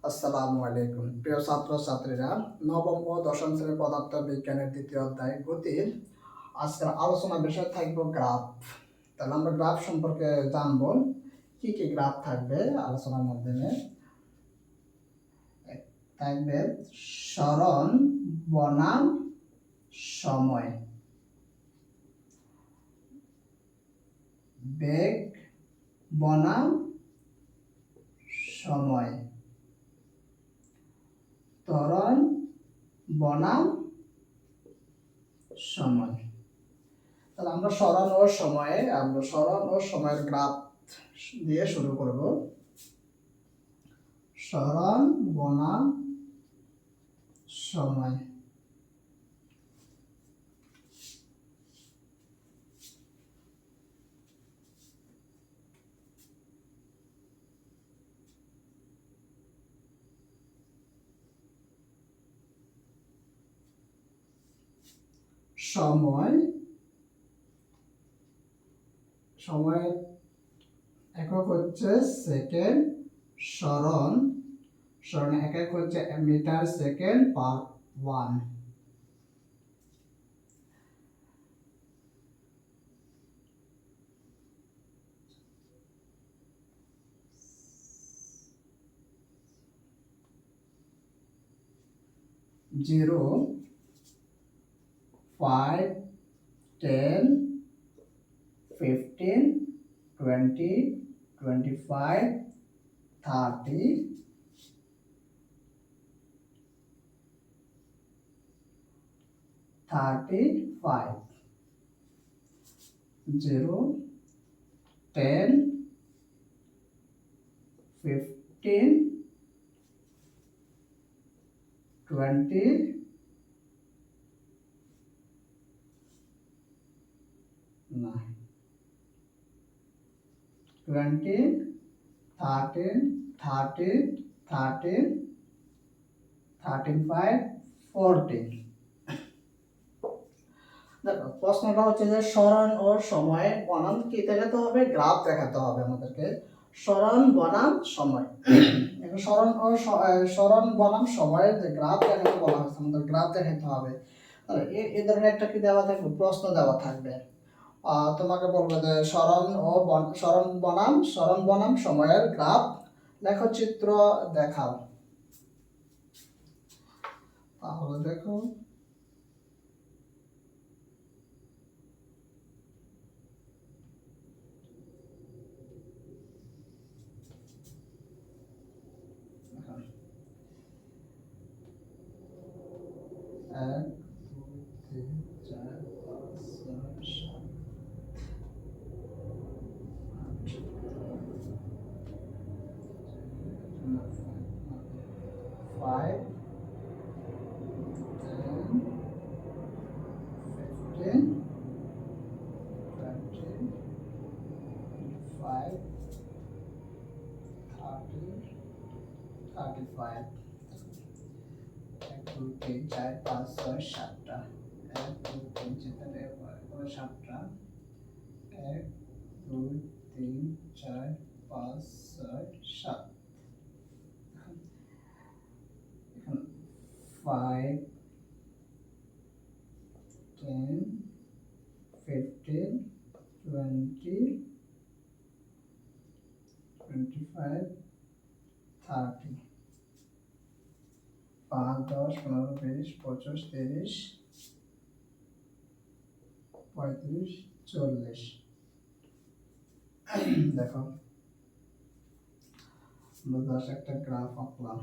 আসসালামু আলাইকুম প্রিয় ছাত্রছাত্রীরা, নবম ও দশম শ্রেণীর পদার্থ বিজ্ঞানের দ্বিতীয় অধ্যায় গতির আজকের আলোচনা বিষয় থাকবে গ্রাফ। তাহলে আমরা গ্রাফ সম্পর্কে জানবো, কি কি গ্রাফ থাকবে আলোচনার মাধ্যমে। থাকবে সরণ বনাম সময়, বেগ বনাম সময়, ত্বরণ বনাম সময়। তাহলে আমরা সরণ ও সময়ের গ্রাফ দিয়ে শুরু করব। সরণ বনাম সময়। সময় সময়ের একক হচ্ছে সেকেন্ড, সরণ একক হচ্ছে মিটার সেকেন্ড পার 1। জিরো, 5, 10, 15, 20, 25, 30, 35। 0, 10, 15, 20, 20, 13, 13, 13, 35, 40। দেখো, প্রশ্নটা হচ্ছে যে সরণ ও সময় বনাম কি দেখাতে হবে, গ্রাফ দেখাতে হবে আমাদেরকে। সরণ বনাম সময়। এখন সরণ বনাম সময়ের যে গ্রাফ দেখাতে বলা হচ্ছে, আমাদের গ্রাফ দেখাতে হবে। তাহলে এই ধরনের একটা কি দেওয়া থাকবে, প্রশ্ন দেওয়া থাকবে। তোমাকে বলবে যে সরণ বনাম সময়ের গ্রাফ লেখচিত্র দেখাও। তাহলে দেখো, এক, দুই, তিন, চার, পাঁচ, ছয়, সাত, আট, 5, 10, 15, 20, 25, 30, 35। 1, 2, 3, 4, 5, 6, 7টা। 1, 2, 3, 4, 7টা। 1, 2, 3, 4, 5, 6, 7। এখন 5, 10, 15, 20, 25, 30। 5, 10, 15, 20, 25, 30, 35, 40। দেখো, আমরা জাস্ট একটা গ্রাফ আঁকলাম।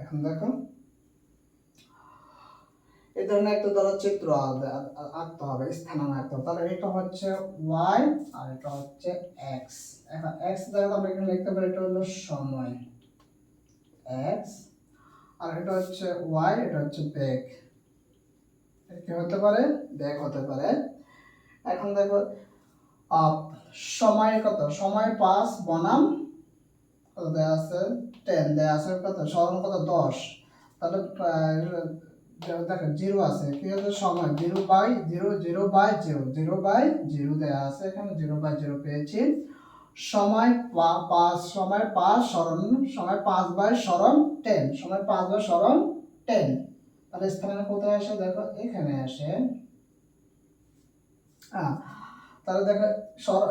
এখন দেখো, এই ধরনের একটা ধরো চিত্র আঁকতে হবে, স্থানাঙ্ক আঁকতে হবে। তাহলে এটা হচ্ছে y আর এটা হচ্ছে x। এখন x দ্বারা আমরা এখানে লিখতে পারি এটা হলো সময় x, আর এটা হচ্ছে y, এটা হচ্ছে বেগ। কি হতে পারে? বেগ হতে পারে। এখন দেখো সময় কত? সময় 5 বনাম কত দেয়া আছে? 10 দেয়া আছে। কত? সরণ কত? 10। তাহলে দেখো 0 আছে, কি হচ্ছে? সময় 0/0 দেয়া আছে, এখানে 0/0 পেয়েছি। সময় 5, সময় 5 সরণ, সময় 5/10, সময় 5/10। তাহলে স্থানাঙ্ক কোথায় আসে? দেখো এখানে আসে। তাহলে দেখো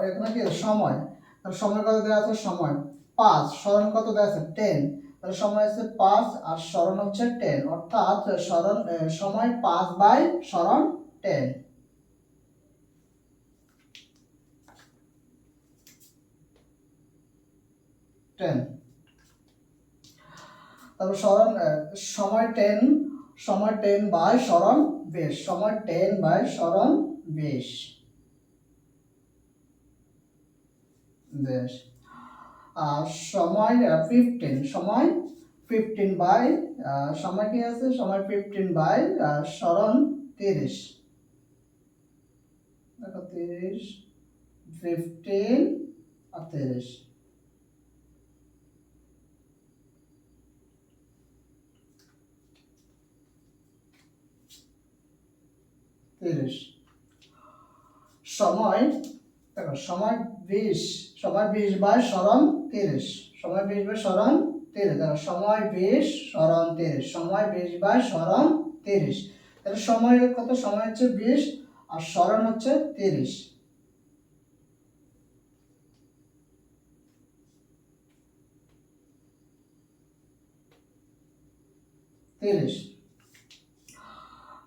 এখানে কি সময়, তাহলে সময় কত দেওয়া আছে? সময় 5, সরণ কত দেওয়া আছে? 10। তাহলে সময় আছে 5 আর সরণ হচ্ছে 10, অর্থাৎ সময় 5/10। তারপর সময় 10/সরণ 20, সময় 10/সরণ 20। আর সময় 15, সময় 15 সময় কি আছে? সময় 15/সরণ 30। দেখো 30, 15 আর 30। সময় দেখো সময় 20, সময় 20/সরণ 30, সময় 20/সরণ 30। দেখো সময় 20 সরণ 30, সময় 20/সরণ 30। তাহলে সময় কত? সময় হচ্ছে 20 আর সরণ হচ্ছে 30।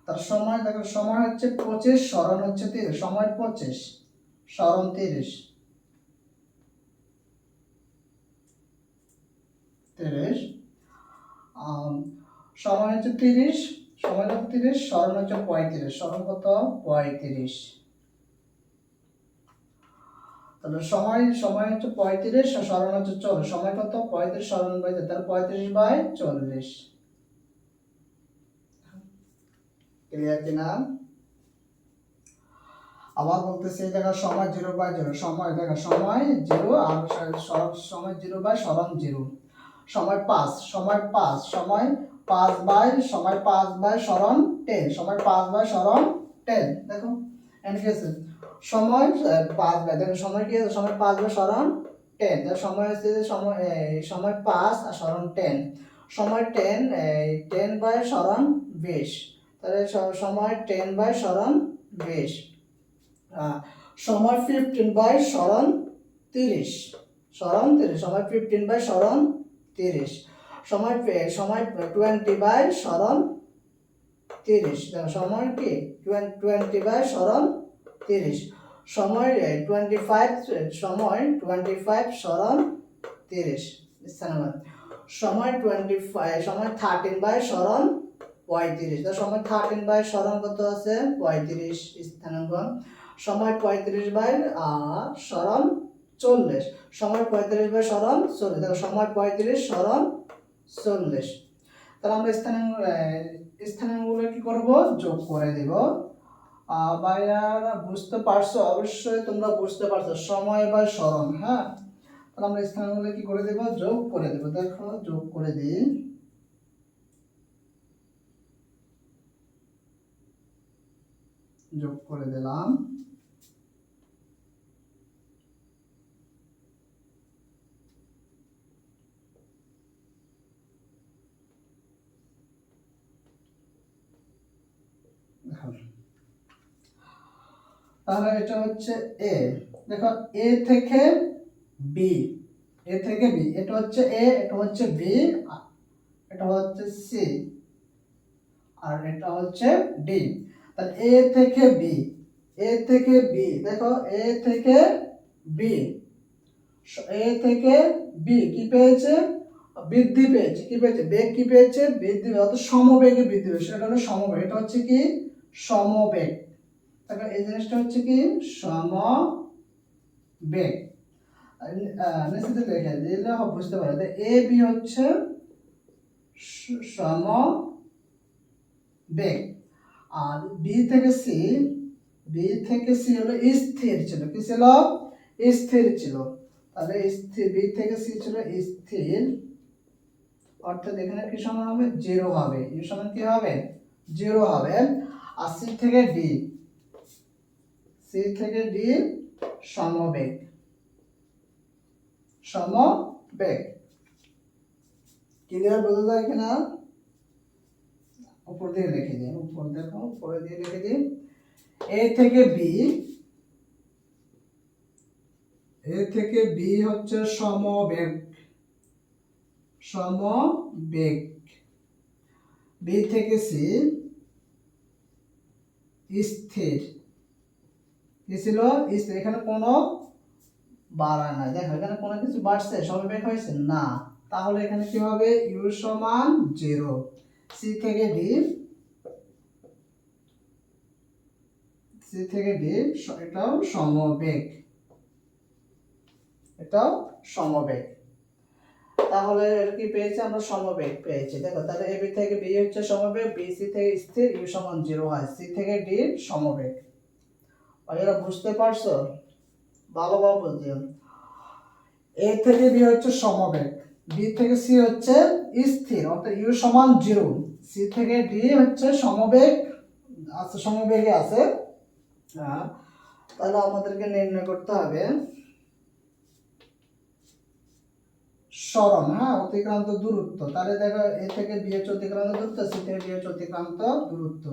তার সময় দেখো সময় হচ্ছে 25, সরণ হচ্ছে 30, সময় 25 সরণ 30। সময় হচ্ছে 30, সময় কত? 30, সরণ হচ্ছে 35, সরণ কত? 35। তাহলে সময় হচ্ছে 35 আর সরণ হচ্ছে 40, সময় কত? 35 সরণ 35, তাহলে 35/40। ক্লিয়ার কিনা? আবার বলতেছি দেখো সময় 0/0, সময় দেখো সময় 0 আর সময় 0/সরণ 0। সময় 5, সময় 5, সময় 5/সরণ 10, সময় 5/সরণ 10। দেখো এখানে কি আছে? সময় 5/, দেখো সময় কি আছে? সময় 5/সরণ 10। তাহলে সময় হচ্ছে সময় 5 আর সরণ 10, সময় 10/সরণ 20। তাহলে সময় 10/সরণ 20। সময় 15/সরণ 30, সরণ 30, সময় 15/সরণ 30। সময় 20/সরণ 30, সময় কি? 20/সরণ 30। সময় 25/সরণ 30। স্থানাঙ্ক সময় 13/সরণ 35। সময় 13/সরণ কত আছে? 35। স্থানাঙ্ক সময় 35/সরণ 40, সময় 35/সরণ 40। দেখো সময় 35 সরণ 40। তাহলে আমরা স্থানাঙ্কগুলো কি করব? যোগ করে দেব। ভাইয়ারা বুঝতে পারছো? অবশ্যই তোমরা বুঝতে পারছো সময় বা সরণ। হ্যাঁ, তাহলে আমরা স্থানাঙ্কগুলো কি করে দেব? যোগ করে দেব। দেখো যোগ করে দিই। যোগ করে দিলাম। তাহলে এটা হচ্ছে এ। দেখো এ থেকে বি, এ থেকে বি, এটা হচ্ছে এ, এটা হচ্ছে বি, এটা হচ্ছে সি, আর এটা হচ্ছে ডি। তাহলে এ থেকে বি, এ থেকে বি, দেখো এ থেকে বি, এ থেকে বি কি পেয়েছে? বৃদ্ধি পেয়েছে, কি পেয়েছে, বেগ কি পেয়েছে, বৃদ্ধি, অর্থাৎ সমবেগে বৃদ্ধি পেয়েছে, এটা হলো সমবেগ, এটা হচ্ছে কি সমবেগ। তাহলে এই জিনিসটা হচ্ছে কি সমবেগ। নিচে লিখে দিলে বুঝতে পারে এ বি হচ্ছে সমবেগ, আর বি থেকে সি, বি থেকে সি হলো স্থির ছিল, কি ছিল, স্থির ছিল। তাহলে স্থির, বি থেকে সি ছিল স্থির, অর্থাৎ এখানে কি সমান হবে, জিরো হবে, ইউ সমান কি হবে, জিরো হবে। আর সি থেকে ডি, সি থেকে ডি সমবেগ, সমবেগ। ক্লিয়ার, বোঝা যায় কিনা? উপর দিয়ে লিখে দিন, উপর দেখো, উপরে দিয়ে লিখে দিন এ থেকে বি, এ থেকে বি হচ্ছে সমবেগ, সমবেগ। বি থেকে সি স্থির, কি ছিল, স্থির। এখানে কোনো বাড়া নাই, দেখো এখানে কোনো কিছু বাড়ছে, সমবেগ হয়েছে না, তাহলে এখানে কি হবে, ইউ সমান জিরো। সি থেকে ডি, সি থেকে ডি এটাও সমবেগ, এটাও সমবেগ। তাহলে এটা কি পেয়েছি আমরা, সমবেগ পেয়েছি। দেখো তাহলে এ বি থেকে বি হচ্ছে সমবেগ, বি সি থেকে স্থির, ইউ সমান জিরো হয়, সি থেকে ডি সমবেগ। এরা বুঝতে পারছো, ভালোভাবে বুঝিও। এ থেকে বি হচ্ছে সমবেগ, বি থেকে সি হচ্ছে স্থির, অর্থাৎ ইউ সমান জিরো, সি থেকে ডি হচ্ছে সমবেগ আছে, সমবেগে আছে। তাহলে আমাদেরকে নির্ণয় করতে হবে সরণ, হ্যাঁ, অতিক্রান্ত দূরত্ব। তাহলে দেখো এ থেকে বি হচ্ছে অতিক্রান্ত দূরত্ব, সি থেকে ডি হচ্ছে অতিক্রান্ত দূরত্ব।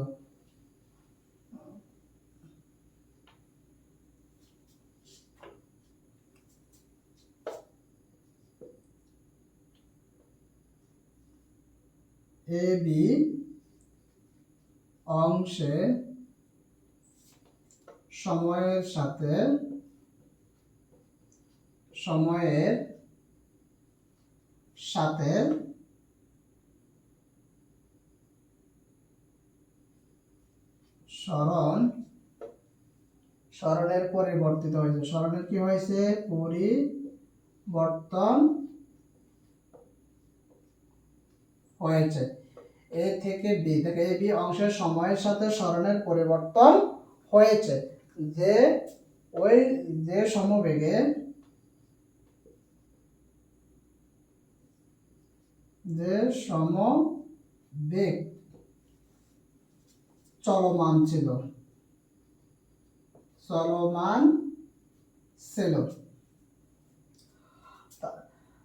এ বি অংশে সময়ের সাথে সরণের পরিবর্তিত হয়েছে, সরণের কি হয়েছে, পরিবর্তন হয়েছে। এ থেকে বি, থেকে এ বি অংশের সময়ের সাথে সরণের পরিবর্তন হয়েছে, যে ওই যে সমবেগে, যে সমবেগ চলমান ছিল,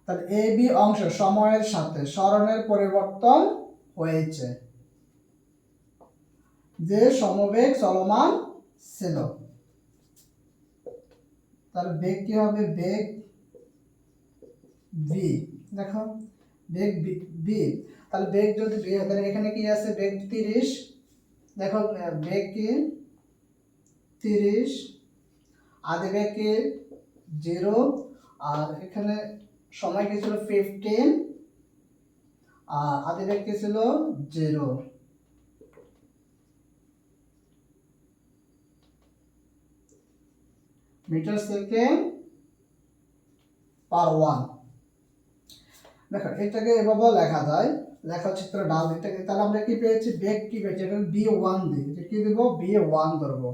তাহলে এ বি অংশ সময়ের সাথে সরণের পরিবর্তন হয়েছে, যে সমবেগ চলমান ছিল। তাহলে বেগ কি হবে, বেগ ভি, দেখো বেগ ভি। তাহলে বেগ যদি ভি হয়, তাহলে এখানে কি আছে, বেগ 30, দেখো বেগ কি 30, আদি বেগ কি 0, আর এখানে সময় কি ছিল 15, আর আদি বেগ কি ছিল 0। Metre second per 1। দেখো এটাকে এভাবে লেখা যায়, লেখচিত্র ডাল এটাকে। তাহলে আমরা কি পেয়েছি, বেগ কি পেয়েছি, এটা b1 দিই, এটা কি দেব, b1 ধরবো।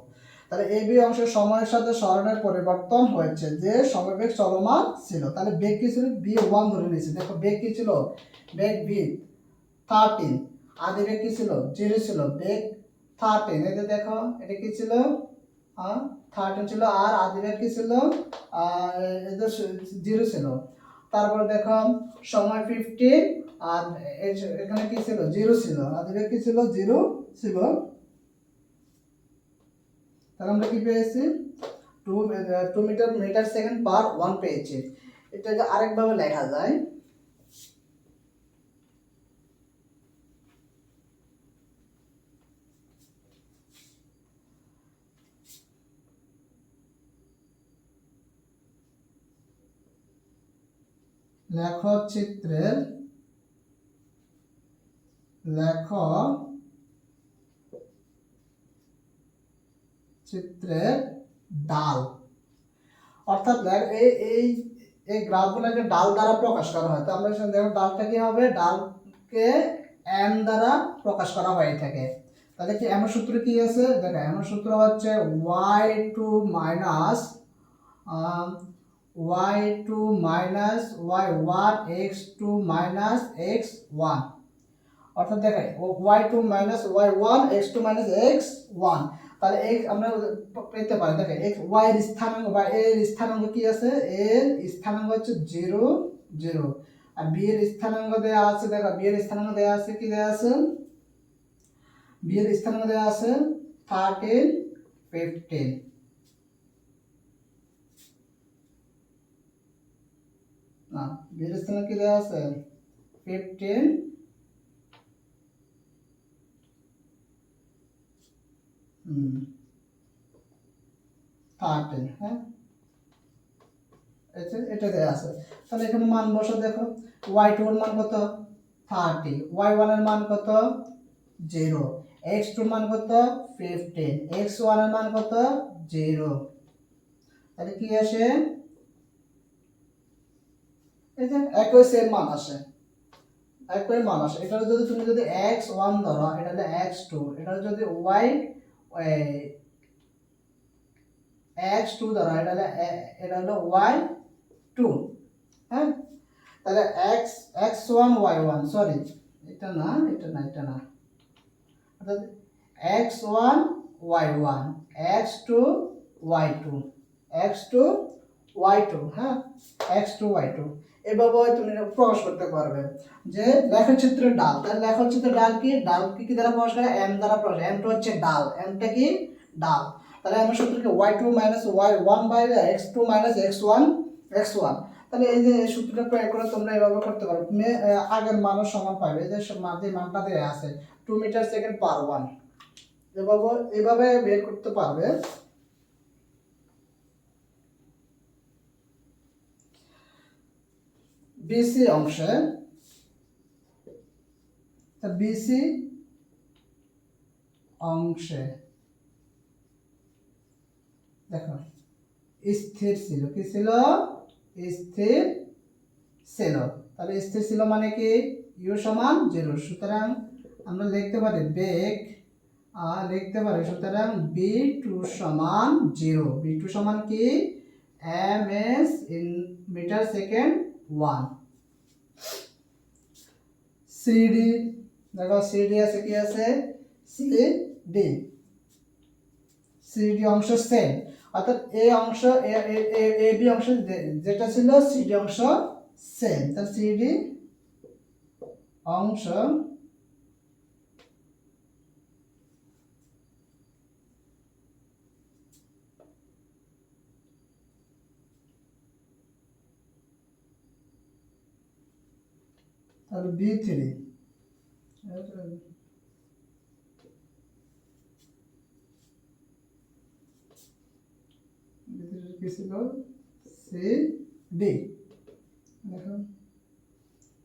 তাহলে এই বি অংশের সময়ের সাথে সরণের পরিবর্তন হয়েছে, যে সমবেগ চলমান ছিল। তাহলে বেগ কি ছিল, b1 ধরে নিয়েছি। দেখো বেগ কি ছিল, বেগ v 13, আদি বেগ কি ছিল 0 ছিল, বেগ 13, এই যে দেখো এটা কি ছিল, 13 ছিল, আর আদি বেগ কি ছিল, এটা 0 ছিল। তারপরে দেখো সময় 15, আর এখানে কি ছিল 0 ছিল, আদি বেগ কি ছিল 0 ছিল। তাহলে আমরা কি পেয়েছি, 2 মিটার সেকেন্ড পার 1 পেয়েছি। এটাকে আরেকভাবে লেখা যায়, লেখচিত্রের চিত্রের ডাল, অর্থাৎ এই এই এই গ্রাফগুলোকে ডাল দ্বারা প্রকাশ করা হয়। তো আমরা দেখো ডালটা কি হবে, ডালকে এম দ্বারা প্রকাশ করা হয়ে থাকে। তাহলে কি এম সূত্র কি আছে, দেখো এম সূত্র হচ্ছে y2 minus y2 minus y1 x2 minus x1, অর্থাৎ দেখেন y2 minus y1 x2 minus x1। তাহলে x আমরা পেতে পারি, দেখেন x y এর স্থানাঙ্ক বা a এর স্থানাঙ্ক কি আছে, a এর স্থানাঙ্ক হচ্ছে 0 0, আর b এর স্থানাঙ্ক দেয়া আছে, দেখো b এর স্থানাঙ্ক দেয়া আছে, কি দেয়া আছে, b এর স্থানাঙ্ক দেয়া আছে 13 15, না b এর স্থানাঙ্ক কি দেয়া আছে 15 13, হ্যাঁ এটা দেয়া আছে। তাহলে এখানে মান বসা, দেখো y2 এর মান কত 30, y1 এর মান কত 0, x2 এর মান কত 15, x1 এর মান কত 0। তাহলে কি আসে, এই যে একই সেম মান আসে, একই মান আসে। এটা যদি তুমি যদি x1 ধরো, এটা হলো x2, এটা যদি y x2 ধরো, এটা হলো y2, হ্যাঁ। তাহলে x1 y1, সরি এটা না, অর্থাৎ x1 y1 x2 y2 x2 y2, হ্যাঁ x2 y2, এভাবে তুমি প্রকাশ করতে পারবে যে লেখচিত্রের ডাল। তাহলে লেখচিত্রের ডাল কি দ্বারা প্রকাশ করে, m দ্বারা প্রকাশ, m2 হচ্ছে ডাল, mটা কি ডাল। তাহলে আমরা সূত্রকে y2 minus y1 by x2 minus x1 x1। তাহলে এই যে সূত্রটা প্রয়োগ করে তোমরা এভাবে করতে পারো, তুমি আগের মানের সমান পাবে, এই যে মানটা দেয়া আছে 2 মিটার সেকেন্ড পার 1, এভাবে বের করতে পারবে। বিসি অংশে, বিসি অংশে দেখো স্থির ছিল, কি ছিল স্থির ছিল। তাহলে স্থির ছিল মানে কি u সমান 0, সুতরাং আমরা লিখতে পারি বেগ লিখতে পারি, সুতরাং b2 সমান 0, b2 সমান কি ms in metre second 1। cd, দেখো cd আছে, কি আছে cd অংশ সেম, অর্থাৎ এ অংশ এ বি অংশ যেটা ছিল cd অংশ সেম। তাহলে cd অংশ তাহলে b3 কি ছিল cd, দেখো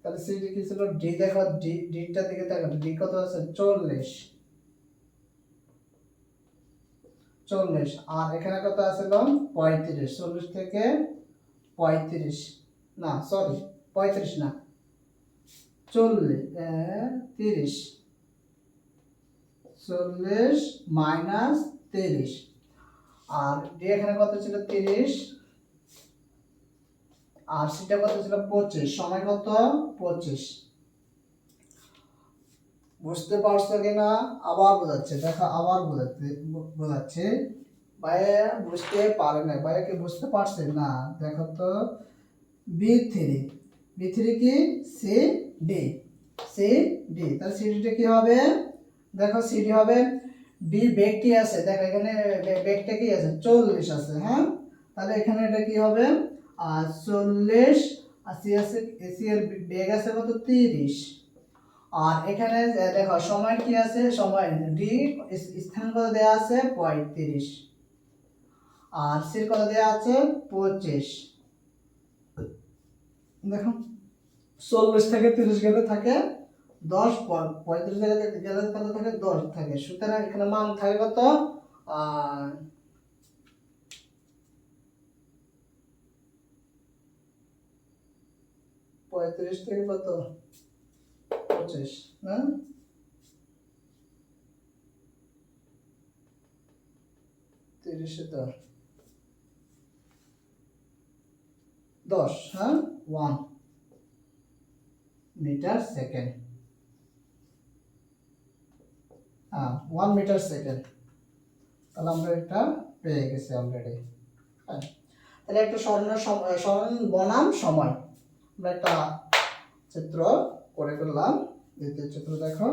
তাহলে cd কি ছিল d, দেখো d-টা দিকে তাকাও, d কত আছে 40, আর এখানে কত আছে 35, 40 থেকে 35, না সরি 35 না 40 30, 40 মাইনাস 30, আর d এখানে কত ছিল 30, আর সেটা কত ছিল 25, সময় কত 25। বুঝতে পারছো কিনা, আবার বোঝাচ্ছে, দেখো আবার বোঝাচ্ছে, ভাইয়া বুঝতে পারে না, ভাইয়া কি বুঝতে পারছে না, দেখো তো b3 কি cd, তাহলে cd টা কি হবে, দেখো cd হবে d বেগটি আছে, দেখো এখানে বেগটা কি আছে 40 আছে, হ্যাঁ। তাহলে এখানে এটা কি হবে 40, আর সি আছে, এসি এর বেগ আছে কত 30, আর এখানে দেখো সময় কি আছে, সময় ডি স্থানাঙ্ক দেয়া আছে 35, আর সির কত দেয়া আছে 25, দেখো 40 থেকে 30 গেলে থাকে 10 35 জায়গাতে গেলে কত থাকে 10 থাকে, সুতরাং এখানে মান থাকে কত 35 থেকে কত 25 না 30 তো 10 হ্যাঁ 1 মিটার সেকেন্ড, 1 মিটার সেকেন্ড। তাহলে আমরা এটা পেয়ে গেছি অলরেডি। হ্যাঁ, তাহলে একটা সরণ বনাম সময় আমরা একটা চিত্র করে ফেললাম। দ্বিতীয় চিত্র দেখো।